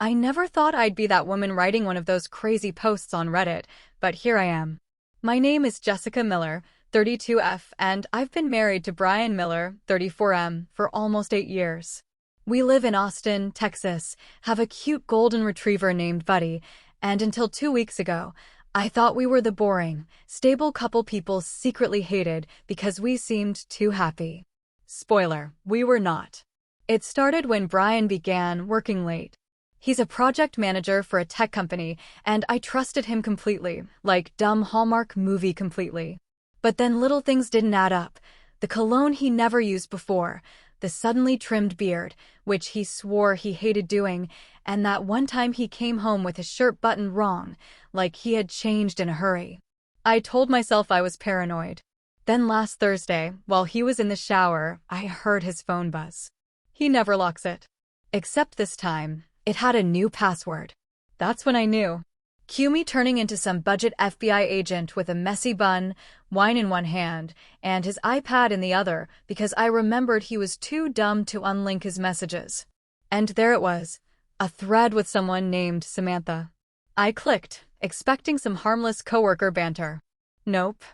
I never thought I'd be that woman writing one of those crazy posts on Reddit, but here I am. My name is Jessica Miller, 32F, and I've been married to Brian Miller, 34M, for almost 8 years. We live in Austin, Texas, have a cute golden retriever named Buddy, and until 2 weeks ago, I thought we were the boring, stable couple people secretly hated because we seemed too happy. Spoiler, we were not. It started when Brian began working late. He's a project manager for a tech company, and I trusted him completely, like dumb Hallmark movie completely. But then little things didn't add up. The cologne he never used before, the suddenly trimmed beard, which he swore he hated doing, and that one time he came home with his shirt buttoned wrong, like he had changed in a hurry. I told myself I was paranoid. Then last Thursday, while he was in the shower, I heard his phone buzz. He never locks it. Except this time, it had a new password. That's when I knew. Cue me turning into some budget FBI agent with a messy bun, wine in one hand, and his iPad in the other because I remembered he was too dumb to unlink his messages. And there it was, a thread with someone named Samantha. I clicked, expecting some harmless coworker banter. Nope.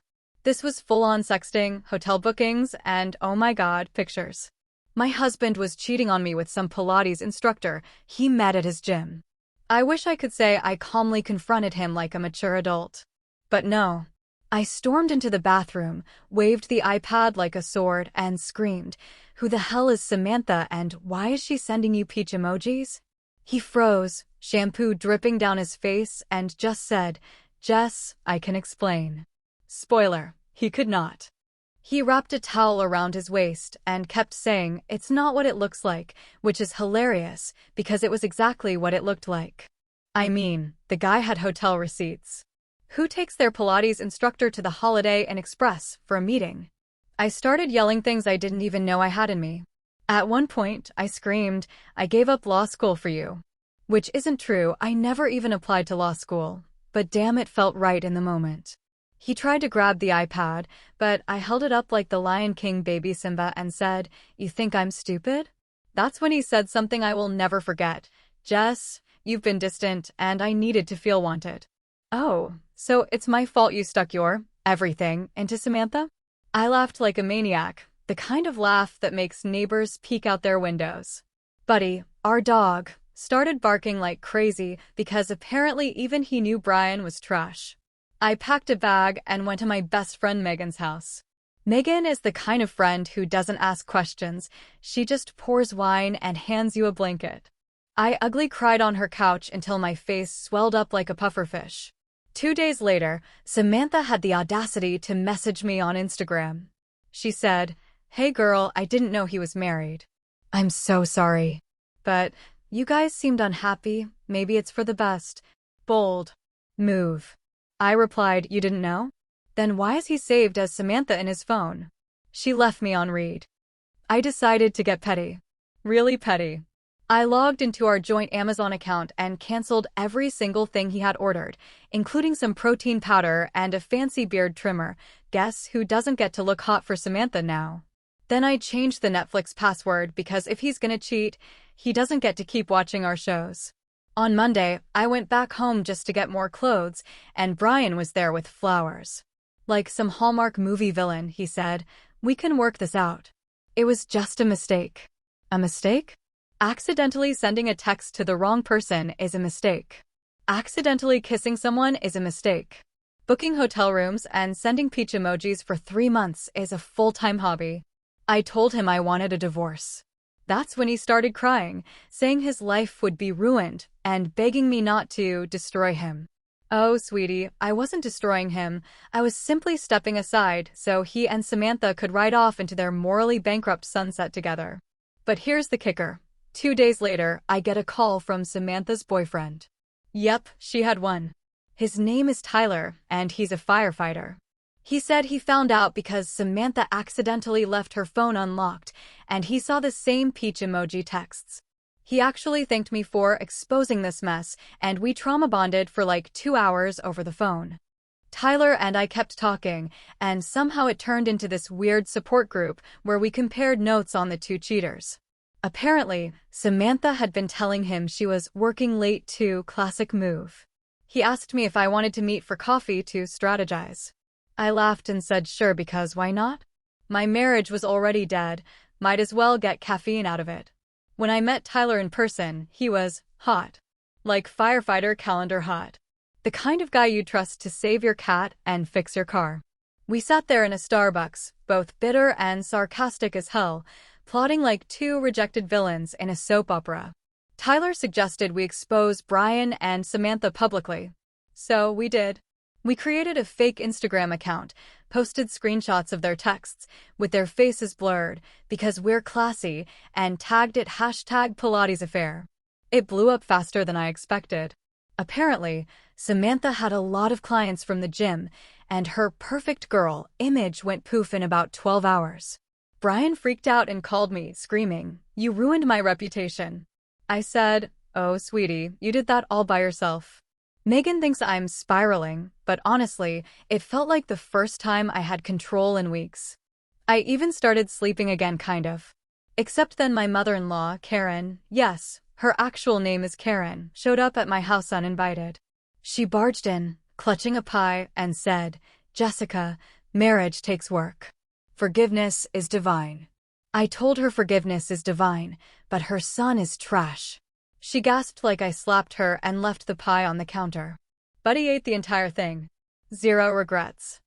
This was full-on sexting, hotel bookings, and oh my god, pictures. My husband was cheating on me with some Pilates instructor he met at his gym. I wish I could say I calmly confronted him like a mature adult. But no. I stormed into the bathroom, waved the iPad like a sword, and screamed, "Who the hell is Samantha and why is she sending you peach emojis?" He froze, shampoo dripping down his face, and just said, "Jess, I can explain." Spoiler, he could not. He wrapped a towel around his waist and kept saying, "It's not what it looks like," which is hilarious because it was exactly what it looked like. I mean, the guy had hotel receipts. Who takes their Pilates instructor to the Holiday Inn Express for a meeting? I started yelling things I didn't even know I had in me. At one point, I screamed, "I gave up law school for you." Which isn't true, I never even applied to law school. But damn, it felt right in the moment. He tried to grab the iPad, but I held it up like the Lion King baby Simba and said, "You think I'm stupid?" That's when he said something I will never forget. "Jess, you've been distant, and I needed to feel wanted." Oh, so it's my fault you stuck your everything into Samantha? I laughed like a maniac, the kind of laugh that makes neighbors peek out their windows. Buddy, our dog, started barking like crazy because apparently even he knew Brian was trash. I packed a bag and went to my best friend Megan's house. Megan is the kind of friend who doesn't ask questions, she just pours wine and hands you a blanket. I ugly cried on her couch until my face swelled up like a pufferfish. 2 days later, Samantha had the audacity to message me on Instagram. She said, "Hey girl, I didn't know he was married." I'm so sorry. But you guys seemed unhappy, maybe it's for the best. Bold move. I replied, "You didn't know? Then why is he saved as Samantha in his phone?" She left me on read. I decided to get petty. Really petty. I logged into our joint Amazon account and canceled every single thing he had ordered, including some protein powder and a fancy beard trimmer. Guess who doesn't get to look hot for Samantha now? Then I changed the Netflix password because if he's gonna cheat, he doesn't get to keep watching our shows. On Monday, I went back home just to get more clothes, and Brian was there with flowers. Like some Hallmark movie villain, he said, "We can work this out." It was just a mistake. A mistake? Accidentally sending a text to the wrong person is a mistake. Accidentally kissing someone is a mistake. Booking hotel rooms and sending peach emojis for 3 months is a full-time hobby. I told him I wanted a divorce. That's when he started crying, saying his life would be ruined, and begging me not to destroy him. Oh, sweetie, I wasn't destroying him. I was simply stepping aside so he and Samantha could ride off into their morally bankrupt sunset together. But here's the kicker. 2 days later, I get a call from Samantha's boyfriend. Yep, she had one. His name is Tyler, and he's a firefighter. He said he found out because Samantha accidentally left her phone unlocked, and he saw the same peach emoji texts. He actually thanked me for exposing this mess, and we trauma bonded for like 2 hours over the phone. Tyler and I kept talking, and somehow it turned into this weird support group where we compared notes on the two cheaters. Apparently, Samantha had been telling him she was working late too, classic move. He asked me if I wanted to meet for coffee to strategize. I laughed and said sure because why not? My marriage was already dead, might as well get caffeine out of it. When I met Tyler in person, he was hot. Like firefighter calendar hot. The kind of guy you'd trust to save your cat and fix your car. We sat there in a Starbucks, both bitter and sarcastic as hell, plotting like two rejected villains in a soap opera. Tyler suggested we expose Brian and Samantha publicly. So we did. We created a fake Instagram account, posted screenshots of their texts with their faces blurred because we're classy, and tagged it #PilatesAffair. It blew up faster than I expected. Apparently, Samantha had a lot of clients from the gym, and her perfect girl image went poof in about 12 hours. Brian freaked out and called me, screaming, "You ruined my reputation." I said, "Oh, sweetie, you did that all by yourself." Megan thinks I'm spiraling, but honestly, it felt like the first time I had control in weeks. I even started sleeping again, kind of. Except then my mother-in-law, Karen, yes, her actual name is Karen, showed up at my house uninvited. She barged in, clutching a pie, and said, "Jessica, marriage takes work. Forgiveness is divine." I told her forgiveness is divine, but her son is trash. She gasped like I slapped her and left the pie on the counter. Buddy ate the entire thing. Zero regrets.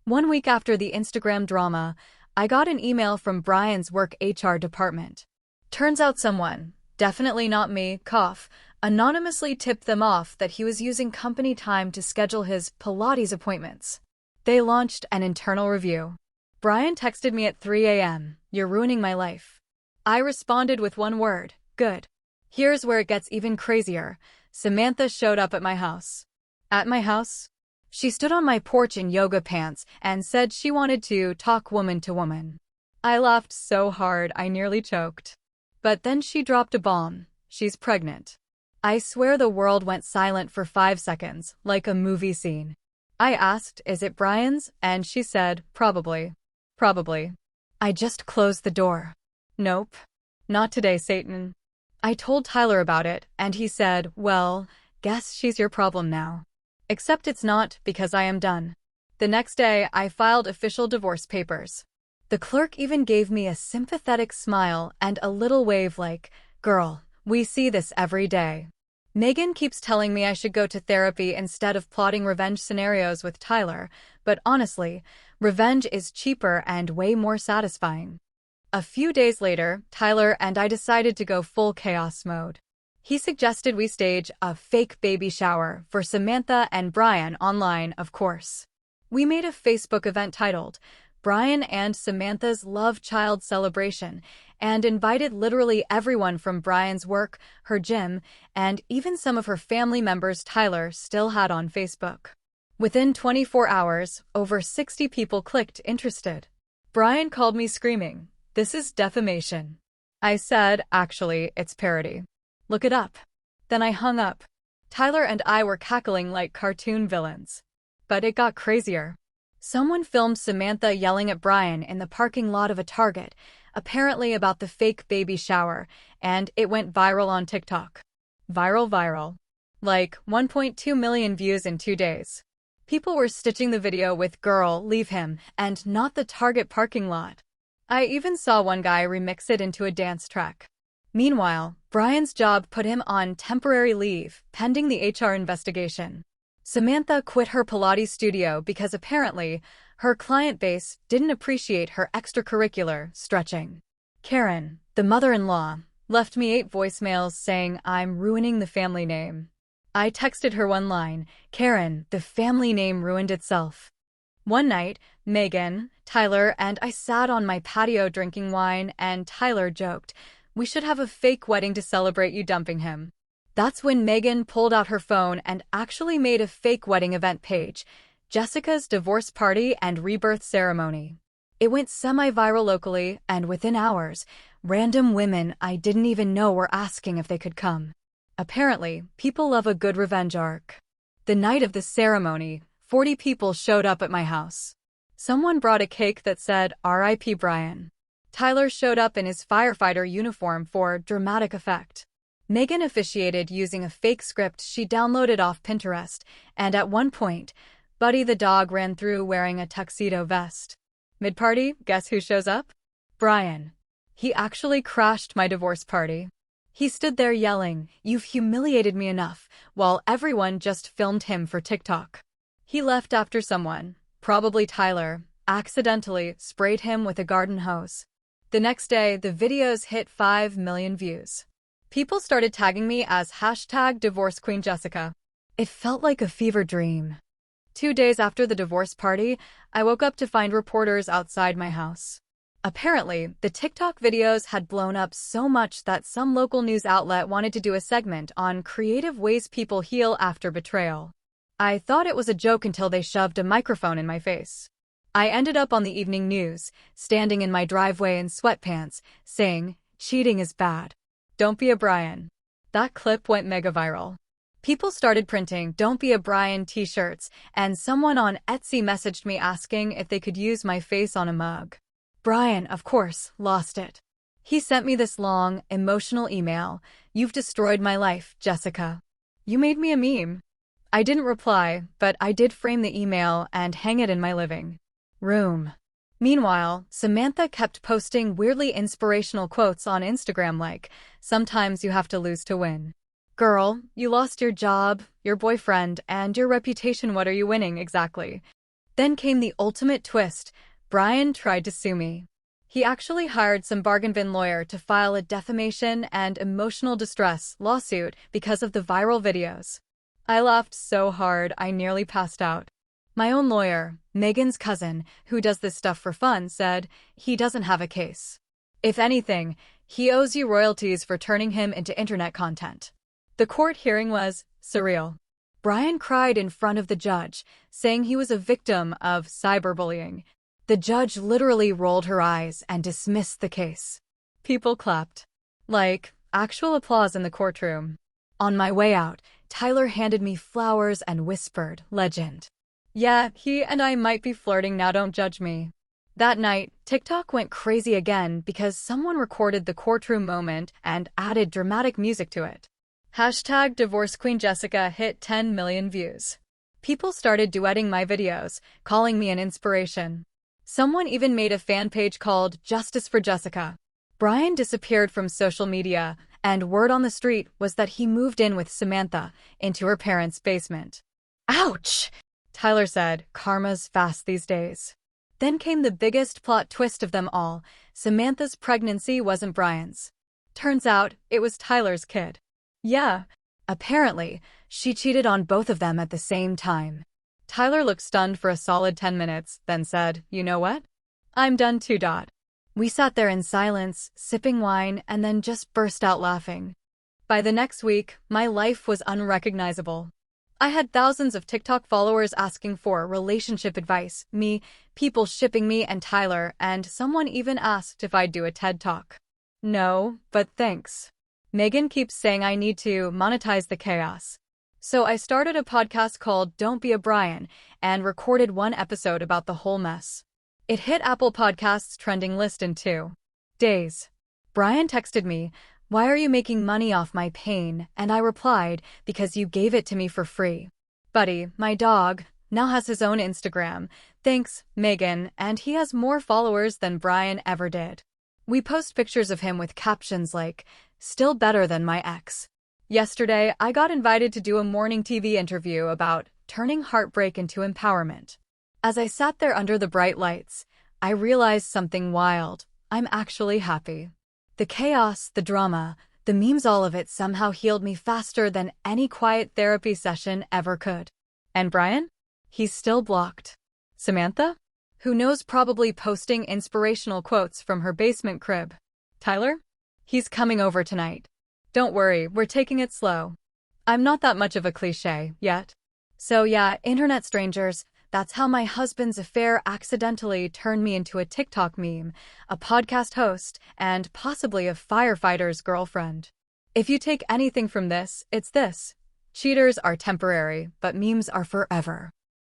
1 week after the Instagram drama, I got an email from Brian's work HR department. Turns out someone, definitely not me, cough, anonymously tipped them off that he was using company time to schedule his Pilates appointments. They launched an internal review. Brian texted me at 3 a.m., "You're ruining my life." I responded with one word, "Good." Here's where it gets even crazier. Samantha showed up at my house. At my house? She stood on my porch in yoga pants and said she wanted to talk woman to woman. I laughed so hard I nearly choked. But then she dropped a bomb. She's pregnant. I swear the world went silent for 5 seconds, like a movie scene. I asked, "Is it Brian's?" And she said, "Probably. Probably." I just closed the door. Nope. Not today, Satan. I told Tyler about it, and he said, "Well, guess she's your problem now." Except it's not, because I am done. The next day, I filed official divorce papers. The clerk even gave me a sympathetic smile and a little wave like, "Girl, we see this every day." Megan keeps telling me I should go to therapy instead of plotting revenge scenarios with Tyler, but honestly, revenge is cheaper and way more satisfying. A few days later, Tyler and I decided to go full chaos mode. He suggested we stage a fake baby shower for Samantha and Brian online, of course. We made a Facebook event titled Brian and Samantha's Love Child Celebration and invited literally everyone from Brian's work, her gym, and even some of her family members Tyler still had on Facebook. Within 24 hours, over 60 people clicked interested. Brian called me screaming, "This is defamation." I said, "Actually, it's parody. Look it up." Then I hung up. Tyler and I were cackling like cartoon villains. But it got crazier. Someone filmed Samantha yelling at Brian in the parking lot of a Target, apparently about the fake baby shower, and it went viral on TikTok. Viral. Like 1.2 million views in 2 days. People were stitching the video with "Girl, leave him," and "not the Target parking lot." I even saw one guy remix it into a dance track. Meanwhile, Brian's job put him on temporary leave, pending the HR investigation. Samantha quit her Pilates studio because apparently her client base didn't appreciate her extracurricular stretching. Karen, the mother-in-law, left me 8 voicemails saying I'm ruining the family name. I texted her one line, "Karen, the family name ruined itself." One night, Megan, Tyler, and I sat on my patio drinking wine, and Tyler joked, "We should have a fake wedding to celebrate you dumping him." That's when Megan pulled out her phone and actually made a fake wedding event page, Jessica's Divorce Party and Rebirth Ceremony. It went semi-viral locally, and within hours, random women I didn't even know were asking if they could come. Apparently, people love a good revenge arc. The night of the ceremony, 40 people showed up at my house. Someone brought a cake that said, "R.I.P. Brian." Tyler showed up in his firefighter uniform for dramatic effect. Megan officiated using a fake script she downloaded off Pinterest, and at one point, Buddy the dog ran through wearing a tuxedo vest. Mid-party, guess who shows up? Brian. He actually crashed my divorce party. He stood there yelling, "You've humiliated me enough," while everyone just filmed him for TikTok. He left after someone, probably Tyler, accidentally sprayed him with a garden hose. The next day, the videos hit 5 million views. People started tagging me as #DivorceQueenJessica. It felt like a fever dream. 2 days after the divorce party, I woke up to find reporters outside my house. Apparently, the TikTok videos had blown up so much that some local news outlet wanted to do a segment on creative ways people heal after betrayal. I thought it was a joke until they shoved a microphone in my face. I ended up on the evening news, standing in my driveway in sweatpants, saying, "Cheating is bad. Don't be a Brian." That clip went mega viral. People started printing "Don't be a Brian" t-shirts, and someone on Etsy messaged me asking if they could use my face on a mug. Brian, of course, lost it. He sent me this long, emotional email. "You've destroyed my life, Jessica. You made me a meme." I didn't reply, but I did frame the email and hang it in my living room. Meanwhile, Samantha kept posting weirdly inspirational quotes on Instagram like, "Sometimes you have to lose to win." Girl, you lost your job, your boyfriend, and your reputation. What are you winning exactly? Then came the ultimate twist. Brian tried to sue me. He actually hired some bargain bin lawyer to file a defamation and emotional distress lawsuit because of the viral videos. I laughed so hard I nearly passed out. My own lawyer, Megan's cousin, who does this stuff for fun, said he doesn't have a case. If anything, he owes you royalties for turning him into internet content. The court hearing was surreal. Brian cried in front of the judge, saying he was a victim of cyberbullying. The judge literally rolled her eyes and dismissed the case. People clapped. Like, actual applause in the courtroom. On my way out, Tyler handed me flowers and whispered, "Legend." Yeah, he and I might be flirting now, don't judge me. That night, TikTok went crazy again because someone recorded the courtroom moment and added dramatic music to it. #DivorceQueenJessica hit 10 million views. People started duetting my videos, calling me an inspiration. Someone even made a fan page called Justice for Jessica. Brian disappeared from social media, and word on the street was that he moved in with Samantha into her parents' basement. Ouch! Tyler said, "Karma's fast these days." Then came the biggest plot twist of them all. Samantha's pregnancy wasn't Brian's. Turns out, it was Tyler's kid. Yeah, apparently, she cheated on both of them at the same time. Tyler looked stunned for a solid 10 minutes, then said, "You know what? I'm done too. We sat there in silence, sipping wine, and then just burst out laughing. By the next week, my life was unrecognizable. I had thousands of TikTok followers asking for relationship advice, people shipping me and Tyler, and someone even asked if I'd do a TED Talk. No, but thanks. Megan keeps saying I need to monetize the chaos. So I started a podcast called Don't Be a Brian and recorded one episode about the whole mess. It hit Apple Podcasts trending list in 2 days. Brian texted me, "Why are you making money off my pain?" And I replied, "Because you gave it to me for free." Buddy, my dog, now has his own Instagram. Thanks, Megan, and he has more followers than Brian ever did. We post pictures of him with captions like, "Still better than my ex." Yesterday, I got invited to do a morning TV interview about turning heartbreak into empowerment. As I sat there under the bright lights, I realized something wild. I'm actually happy. The chaos, the drama, the memes, all of it somehow healed me faster than any quiet therapy session ever could. And Brian? He's still blocked. Samantha? Who knows, probably posting inspirational quotes from her basement crib. Tyler? He's coming over tonight. Don't worry, we're taking it slow. I'm not that much of a cliché yet. So yeah, internet strangers, that's how my husband's affair accidentally turned me into a TikTok meme, a podcast host, and possibly a firefighter's girlfriend. If you take anything from this, it's this. Cheaters are temporary, but memes are forever.